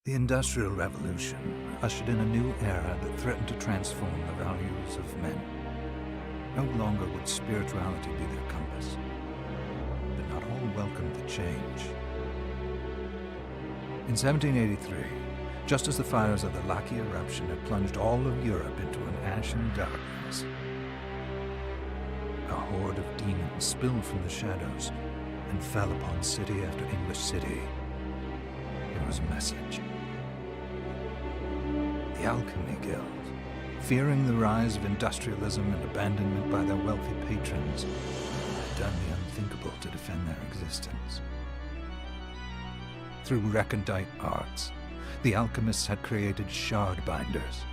The Industrial Revolution ushered in a new era that threatened to transform the values of men. No longer would spirituality be their compass, but not all welcomed the change. In 1783, just as the fires of the Laki eruption had plunged all of Europe into an ashen darkness, a horde of demons spilled from the shadows and fell upon city after English city. It was a message. The Alchemy Guild, fearing the rise of industrialism and abandonment by their wealthy patrons, had done the unthinkable to defend their existence. Through recondite arts, the alchemists had created shard binders,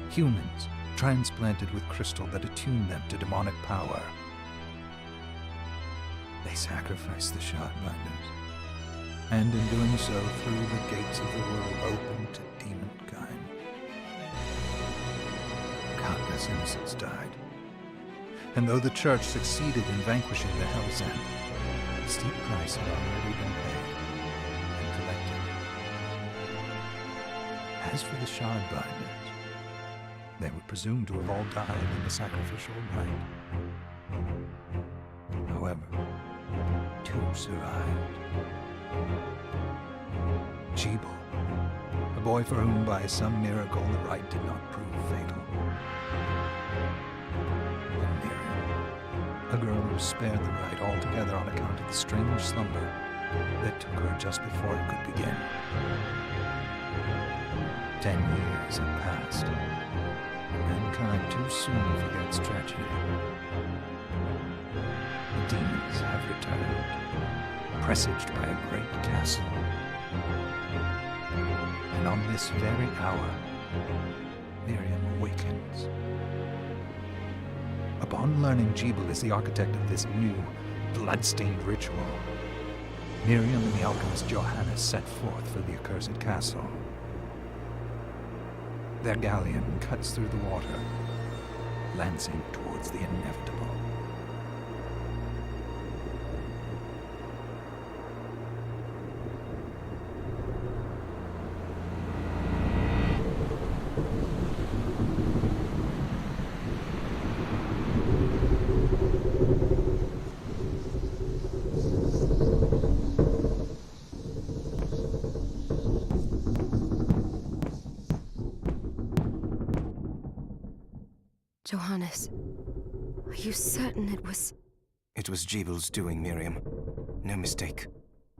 humans transplanted with crystal that attuned them to demonic power. They sacrificed the shard binders, and in doing so threw the gates of the world open to demonkind. Countless innocents died, and though the Church succeeded in vanquishing the Hell's End, a steep price had already been paid and collected. As for the shard binders, they were presumed to have all died in the sacrificial rite. However, two survived. Jebel, a boy for whom by some miracle the rite did not prove fatal. And Miriam, a girl who was spared the rite altogether on account of the strange slumber that took her just before it could begin. 10 years have passed. Mankind too soon forgets tragedy. The demons have returned, presaged by a great castle. And on this very hour, Miriam awakens. Upon learning Jebel is the architect of this new, bloodstained ritual, Miriam and the alchemist Johannes set forth for the accursed castle. Their galleon cuts through the water, lancing towards the inevitable. Johannes, are you certain it was... It was Jebel's doing, Miriam. No mistake.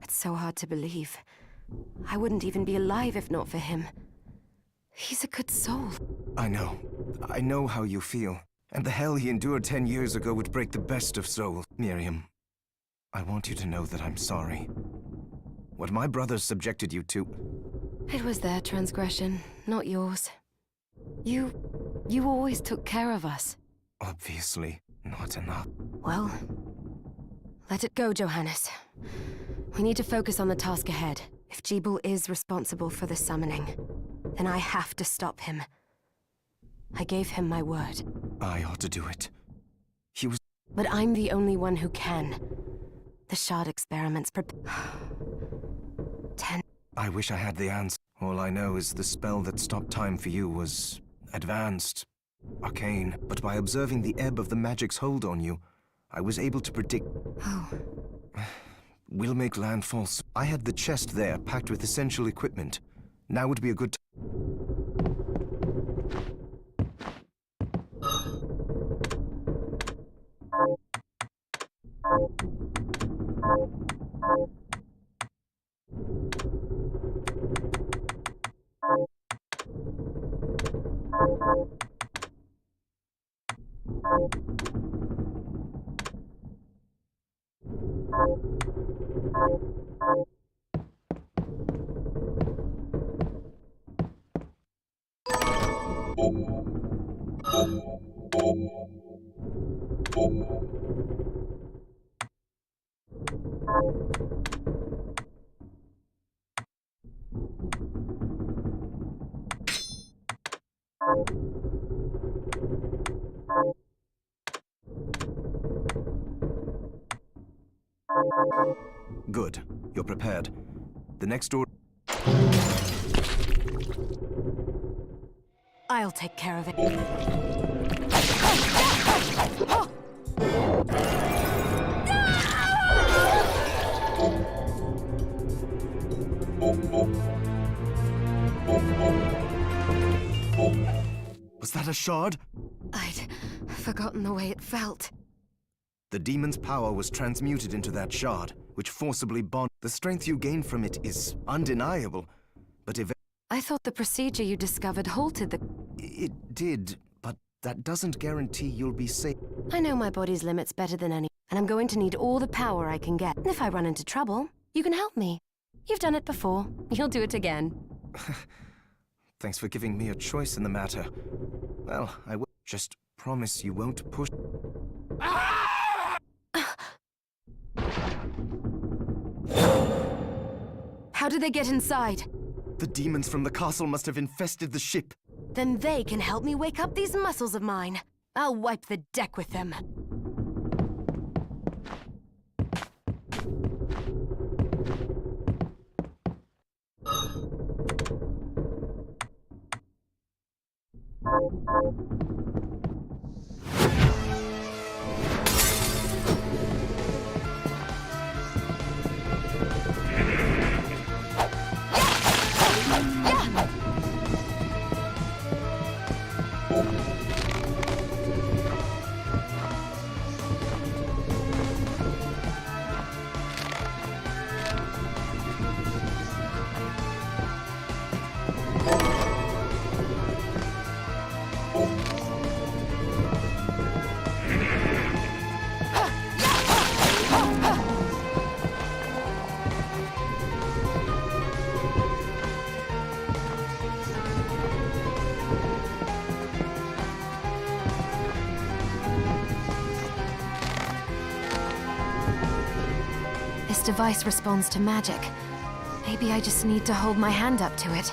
It's so hard to believe. I wouldn't even be alive if not for him. He's a good soul. I know. I know how you feel. And the hell he endured 10 years ago would break the best of souls. Miriam, I want you to know that I'm sorry. What my brothers subjected you to... It was their transgression, not yours. You always took care of us. Obviously, not enough. Well, let it go, Johannes. We need to focus on the task ahead. If Jebel is responsible for the summoning, then I have to stop him. I gave him my word. I ought to do it. He was... But I'm the only one who can. The shard experiments 10... I wish I had the answer. All I know is the spell that stopped time for you was... advanced, arcane, but by observing the ebb of the magic's hold on you, I was able to predict... Oh. We'll make landfall. I had the chest there, packed with essential equipment. Now would be a good time. Good. You're prepared. The next door... I'll take care of it. Was that a shard? I'd forgotten the way it felt. The demon's power was transmuted into that shard, which forcibly bond. The strength you gain from it is undeniable, but if I thought the procedure you discovered halted the... it did, but that doesn't guarantee you'll be safe. I know my body's limits better than any, and I'm going to need all the power I can get. And if I run into trouble, you can help me. You've done it before. You'll do it again. Thanks for giving me a choice in the matter. Well, I will. Just promise you won't push. How did they get inside? The demons from the castle must have infested the ship. Then they can help me wake up these muscles of mine. I'll wipe the deck with them. This device responds to magic. Maybe I just need to hold my hand up to it.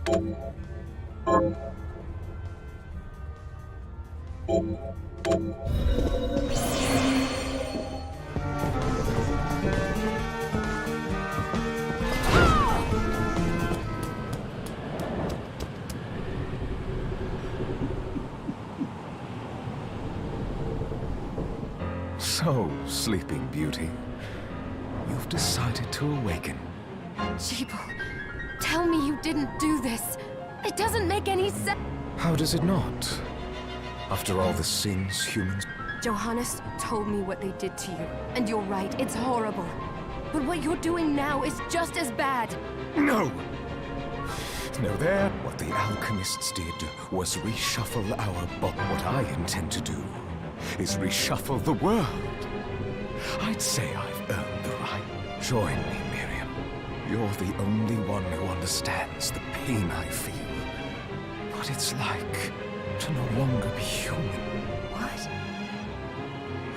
So, Sleeping Beauty, you've decided to awaken. Jeeble, tell me you didn't do this. It doesn't make any sense. How does it not? After all the sins humans... Johannes told me what they did to you. And you're right, it's horrible. But what you're doing now is just as bad. No! No, there. What the alchemists did was reshuffle our What I intend to do is reshuffle the world. I'd say I've earned the right. Join me, Miriam. You're the only one who understands the pain I feel. What it's like to no longer be human. What?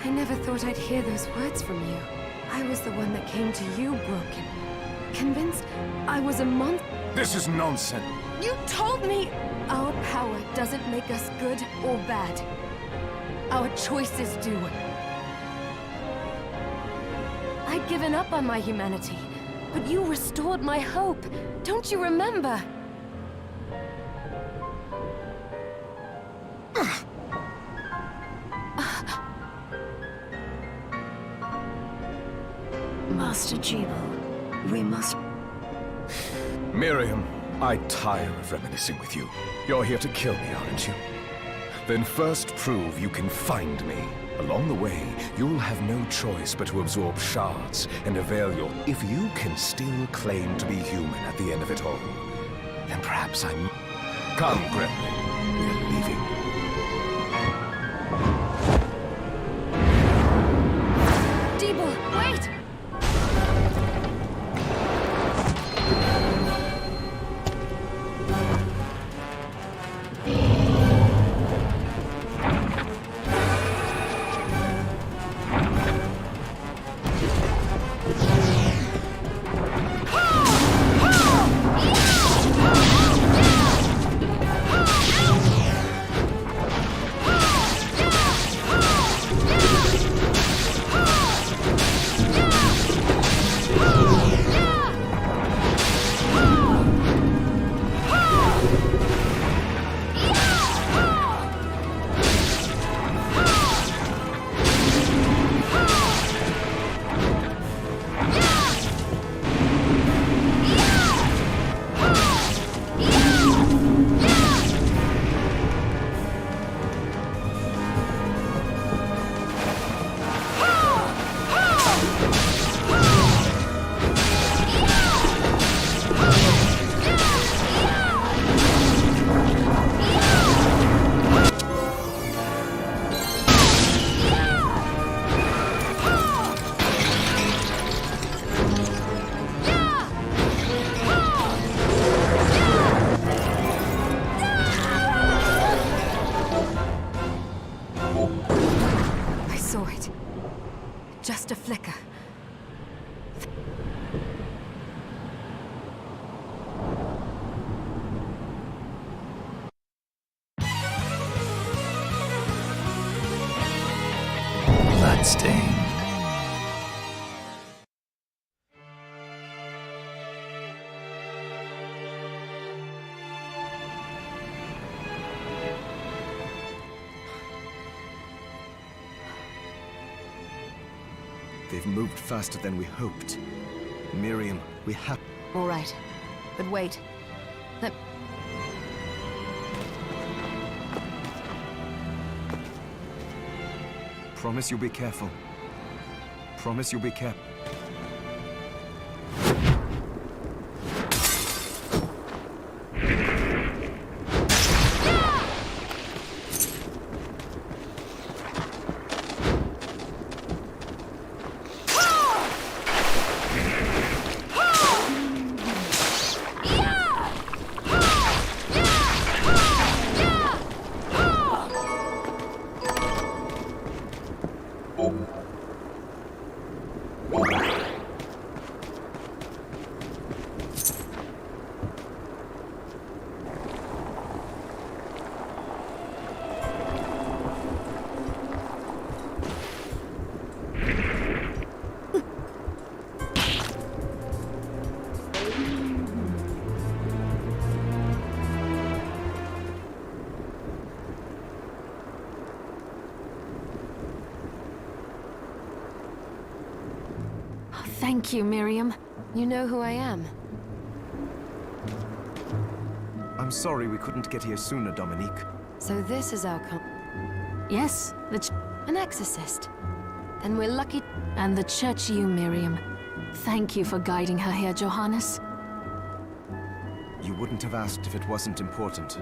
I never thought I'd hear those words from you. I was the one that came to you broken. Convinced I was a monster. This is nonsense. You told me our power doesn't make us good or bad. Our choices do. I'd given up on my humanity, but you restored my hope. Don't you remember? Master Jeeble, we must... Miriam, I tire of reminiscing with you. You're here to kill me, aren't you? Then first prove you can find me. Along the way, you'll have no choice but to absorb shards and avail your... If you can still claim to be human at the end of it all, then perhaps I'm... Come, Gremlin. We're leaving. Jeeble, wait! Just a flicker. Bloodstained. They've moved faster than we hoped. Miriam, we have... All right. But wait. Promise you'll be careful. Promise you'll be careful. Thank you, Miriam. You know who I am. I'm sorry we couldn't get here sooner, Dominique. So this is our Yes, an exorcist. Then we're lucky. and the church you, Miriam. Thank you for guiding her here, Johannes. You wouldn't have asked if it wasn't important.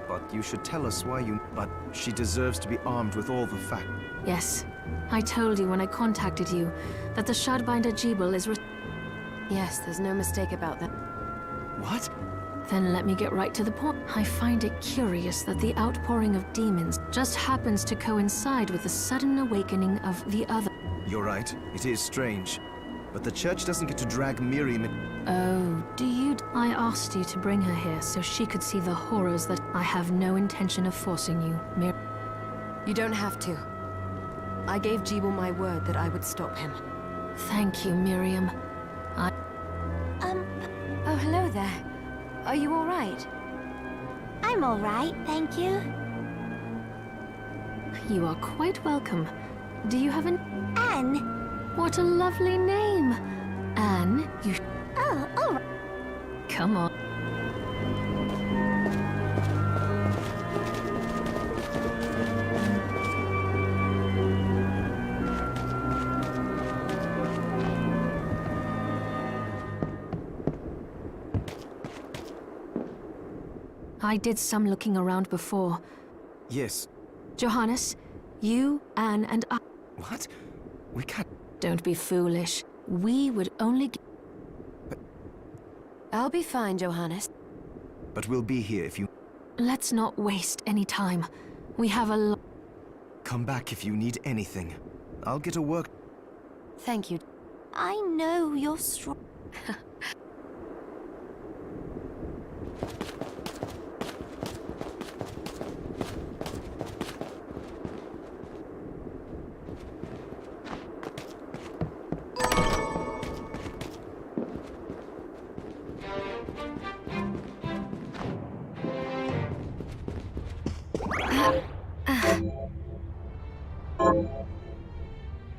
But you should tell us why you... But she deserves to be armed with all the facts. Yes, I told you when I contacted you that the Shardbinder Jebel is Yes, there's no mistake about that. What? Then let me get right to the point. I find it curious that the outpouring of demons just happens to coincide with the sudden awakening of the other. You're right. It is strange. But the church doesn't get to drag Miriam in... Oh, do you? I asked you to bring her here so she could see the horrors that I have no intention of forcing you, You don't have to. I gave Jebel my word that I would stop him. Thank you, Miriam. Oh, hello there. Are you all right? I'm all right, thank you. You are quite welcome. Do you have an... Anne? What a lovely name! Anne, you... Oh, all right. Come on. I did some looking around before. Yes. Johannes, you, Anne, and I... What? We can't... Don't be foolish. We would only... I'll be fine, Johannes. But we'll be here if you... Let's not waste any time. We have a lot... Come back if you need anything. I'll get to work... Thank you. I know you're strong.